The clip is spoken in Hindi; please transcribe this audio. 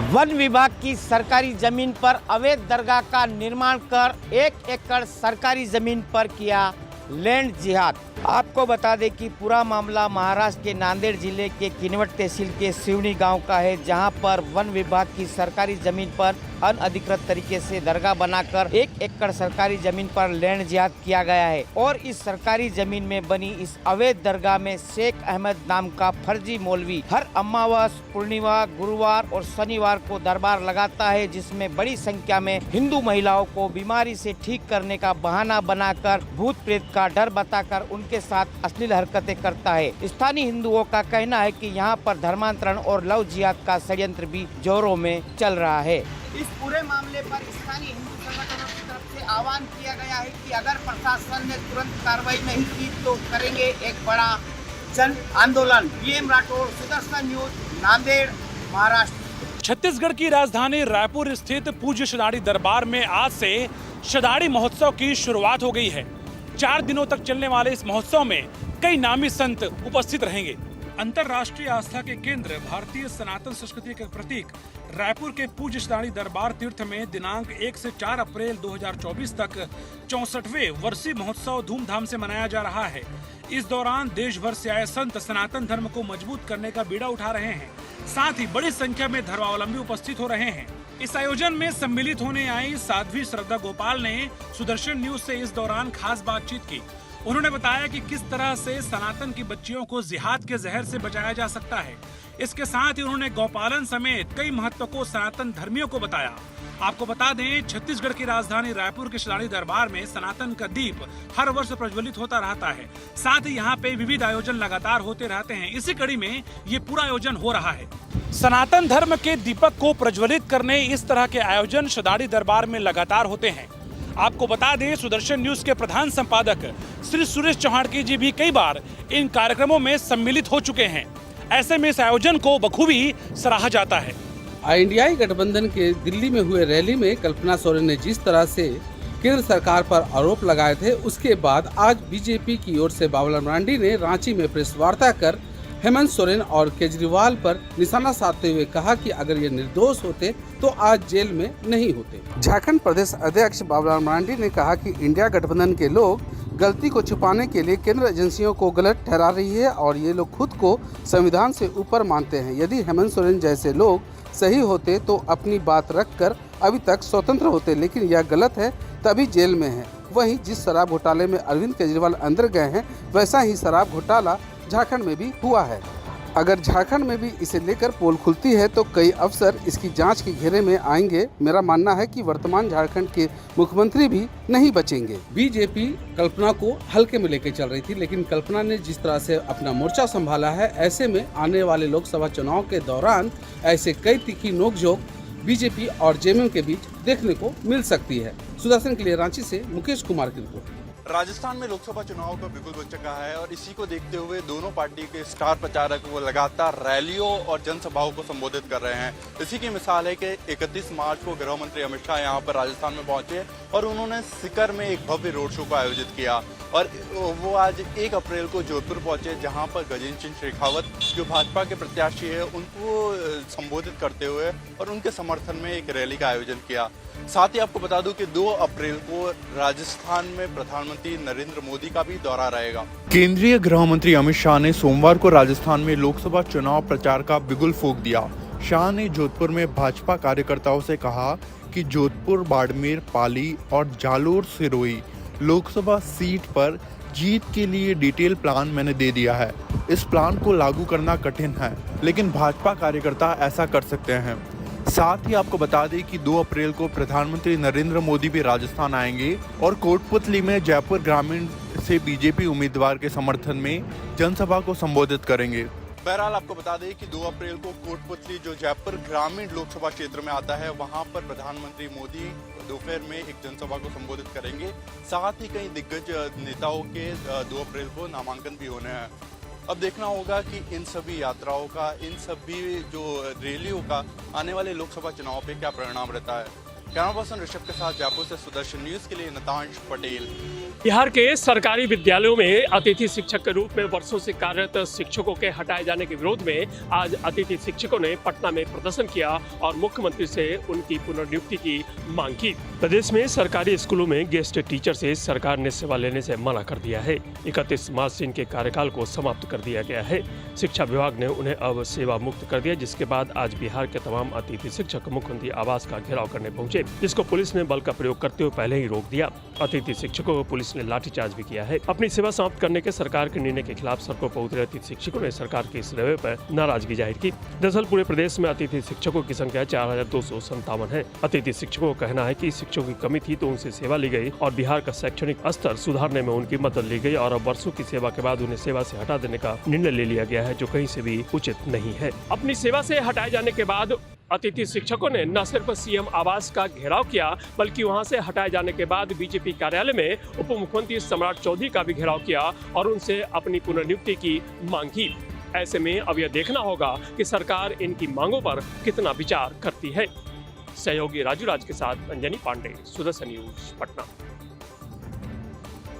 वन विभाग की सरकारी जमीन पर अवैध दरगाह का निर्माण कर 1 एकड़ सरकारी जमीन पर किया लैंड जिहाद। आपको बता दें कि पूरा मामला महाराष्ट्र के नांदेड़ जिले के किनवट तहसील के सिवनी गांव का है, जहां पर वन विभाग की सरकारी जमीन पर अनअधिकृत तरीके से दरगाह बनाकर 1 एकड़ सरकारी जमीन पर लैंड जिहाद किया गया है। और इस सरकारी जमीन में बनी इस अवैध दरगाह में शेख अहमद नाम का फर्जी मौलवी हर अमावस, पूर्णिमा, गुरुवार और शनिवार को दरबार लगाता है, जिसमें बड़ी संख्या में हिंदू महिलाओं को बीमारी से ठीक करने का बहाना बनाकर भूत प्रेत का डर बताकर उनके साथ अश्लील हरकतें करता है। स्थानीय हिंदुओं का कहना है कि यहाँ पर धर्मांतरण और लव जिहाद का षड्यंत्र भी जोरों में चल रहा है। इस पूरे मामले पर स्थानीय हिंदू संगठनों की तरफ से आह्वान किया गया है कि अगर प्रशासन ने तुरंत कार्रवाई नहीं की तो करेंगे एक बड़ा जन आंदोलन। PM Rathore, Sudarshan news, Nanded, Maharashtra. छत्तीसगढ़ की राजधानी रायपुर स्थित पूज्य शदाड़ी दरबार में आज से शदाड़ी महोत्सव की शुरुआत हो गई है। 4 दिनों तक चलने वाले इस महोत्सव में कई नामी संत उपस्थित रहेंगे। अंतर्राष्ट्रीय आस्था के केंद्र, भारतीय सनातन संस्कृति के प्रतीक रायपुर के पूज्य शदाड़ी दरबार तीर्थ में दिनांक 1 से 4 अप्रैल 2024 तक 64वें वर्षीय महोत्सव धूमधाम से मनाया जा रहा है। इस दौरान देश भर से आए संत सनातन धर्म को मजबूत करने का बीड़ा उठा रहे हैं। साथ ही बड़ी संख्या में धर्मावलंबी उपस्थित हो रहे हैं। इस आयोजन में सम्मिलित होने आई साध्वी श्रद्धा गोपाल ने सुदर्शन न्यूज से इस दौरान खास बातचीत की। उन्होंने बताया कि किस तरह से सनातन की बच्चियों को जिहाद के जहर से बचाया जा सकता है। इसके साथ ही उन्होंने गौपालन समेत कई महत्व को सनातन धर्मियों को बताया। आपको बता दें, छत्तीसगढ़ की राजधानी रायपुर के शदाड़ी दरबार में सनातन का दीप हर वर्ष प्रज्वलित होता रहता है। साथ ही यहाँ पे विविध आयोजन लगातार होते रहते हैं। इसी कड़ी में ये पूरा आयोजन हो रहा है। सनातन धर्म के दीपक को प्रज्वलित करने इस तरह के आयोजन शदाड़ी दरबार में लगातार होते हैं। आपको बता दें, सुदर्शन न्यूज के प्रधान संपादक श्री सुरेश चौहान जी भी कई बार इन कार्यक्रमों में सम्मिलित हो चुके हैं। ऐसे में इस आयोजन को बखूबी सराहा जाता है। इंडियाई गठबंधन के दिल्ली में हुए रैली में कल्पना सोरेन ने जिस तरह से केंद्र सरकार पर आरोप लगाए थे, उसके बाद आज बीजेपी की ओर से बाबूलाल मरांडी ने रांची में प्रेस वार्ता कर हेमंत सोरेन और केजरीवाल पर निशाना साधते हुए कहा कि अगर ये निर्दोष होते तो आज जेल में नहीं होते। झारखंड प्रदेश अध्यक्ष बाबूलाल मरांडी ने कहा कि इंडिया गठबंधन के लोग गलती को छुपाने के लिए केंद्र एजेंसियों को गलत ठहरा रही है और ये लोग खुद को संविधान से ऊपर मानते हैं। यदि हेमंत सोरेन जैसे लोग सही होते तो अपनी बात रखकर अभी तक स्वतंत्र होते, लेकिन यह गलत है, तभी जेल में है। वहीं जिस शराब घोटाले में अरविंद केजरीवाल अंदर गए हैं, वैसा ही शराब घोटाला झारखंड में भी हुआ है। अगर झारखंड में भी इसे लेकर पोल खुलती है तो कई अफसर इसकी जांच के घेरे में आएंगे। मेरा मानना है कि वर्तमान झारखंड के मुख्यमंत्री भी नहीं बचेंगे। बीजेपी कल्पना को हल्के में लेकर चल रही थी, लेकिन कल्पना ने जिस तरह से अपना मोर्चा संभाला है, ऐसे में आने वाले लोकसभा चुनाव के दौरान ऐसे कई तीखी नोकझोंक बीजेपी और जेएमएम के बीच देखने को मिल सकती है। सुदर्शन के लिए रांची से मुकेश कुमार की रिपोर्ट। राजस्थान में लोकसभा चुनाव का बिल्कुल बच चुका है और इसी को देखते हुए दोनों पार्टी के स्टार प्रचारक वो लगातार रैलियों और जनसभाओं को संबोधित कर रहे हैं। इसी की मिसाल है कि 31 मार्च को गृह मंत्री अमित शाह यहाँ पर राजस्थान में पहुंचे और उन्होंने सीकर में एक भव्य रोड शो को आयोजित किया। और वो आज 1 अप्रैल को जोधपुर पहुंचे, जहां पर गजेंद्र सिंह शेखावत जो भाजपा के प्रत्याशी है उनको संबोधित करते हुए और उनके समर्थन में एक रैली का आयोजन किया। साथ ही आपको बता दूं कि 2 अप्रैल को राजस्थान में प्रधानमंत्री नरेंद्र मोदी का भी दौरा रहेगा। केंद्रीय गृह मंत्री अमित शाह ने सोमवार को राजस्थान में लोकसभा चुनाव प्रचार का बिगुल फूंक दिया। शाह ने जोधपुर में भाजपा कार्यकर्ताओं से कहा कि जोधपुर, बाड़मेर, पाली और जालोर सिरोही लोकसभा सीट पर जीत के लिए डिटेल प्लान मैंने दे दिया है। इस प्लान को लागू करना कठिन है, लेकिन भाजपा कार्यकर्ता ऐसा कर सकते हैं। साथ ही आपको बता दें कि 2 अप्रैल को प्रधानमंत्री नरेंद्र मोदी भी राजस्थान आएंगे और कोटपुतली में जयपुर ग्रामीण से बीजेपी उम्मीदवार के समर्थन में जनसभा को संबोधित करेंगे। बहरहाल आपको बता दें कि 2 अप्रैल को कोटपुतली जो जयपुर ग्रामीण लोकसभा क्षेत्र में आता है, वहां पर प्रधानमंत्री मोदी दोपहर में एक जनसभा को संबोधित करेंगे। साथ ही कई दिग्गज नेताओं के 2 अप्रैल को नामांकन भी होने हैं। अब देखना होगा कि इन सभी यात्राओं का, इन सभी जो रैलियों का आने वाले लोकसभा चुनाव पे क्या परिणाम रहता है। कैमरा पर्सन ऋषभ के साथ जयपुर से सुदर्शन न्यूज के लिए नतांश पटेल। बिहार के सरकारी विद्यालयों में अतिथि शिक्षक के रूप में वर्षों से कार्यरत शिक्षकों के हटाए जाने के विरोध में आज अतिथि शिक्षकों ने पटना में प्रदर्शन किया और मुख्यमंत्री से उनकी पुनर्नियुक्ति की मांग की। प्रदेश में सरकारी स्कूलों में गेस्ट टीचर से सरकार ने सेवा लेने से मना कर दिया है। 31 मार्च से इनके कार्यकाल को समाप्त कर दिया गया है। शिक्षा विभाग ने उन्हें अब सेवा मुक्त कर दिया, जिसके बाद आज बिहार के तमाम अतिथि शिक्षक मुख्यमंत्री आवास का घेराव करने पहुंचे, जिसको पुलिस ने बल का प्रयोग करते हुए पहले ही रोक दिया। अतिथि शिक्षकों को पुलिस ने लाठीचार्ज भी किया है। अपनी सेवा समाप्त करने के सरकार के निर्णय के खिलाफ सड़कों पर उतरे अतिथि शिक्षकों ने सरकार के इस रवैये पर नाराजगी जाहिर की। दरअसल पूरे प्रदेश में अतिथि शिक्षकों की संख्या 4257 है। अतिथि शिक्षकों का कहना है कि शिक्षकों की कमी थी तो उनसे सेवा ली गई और बिहार का शैक्षणिक स्तर सुधारने में उनकी मदद ली गई और अब वर्षों की सेवा के बाद उन्हें सेवा से हटा देने का निर्णय ले लिया गया है, जो कहीं से भी उचित नहीं है। अपनी सेवा से हटाए जाने के बाद अतिथि शिक्षकों ने न सिर्फ सीएम आवास का घेराव किया, बल्कि वहां से हटाए जाने के बाद बीजेपी कार्यालय में उप मुख्यमंत्री सम्राट चौधरी का भी घेराव किया और उनसे अपनी पुनर्नियुक्ति की मांग की। ऐसे में अब यह देखना होगा कि सरकार इनकी मांगों पर कितना विचार करती है। सहयोगी राजू राज के साथ अंजनी पांडे, सुदर्शन न्यूज, पटना।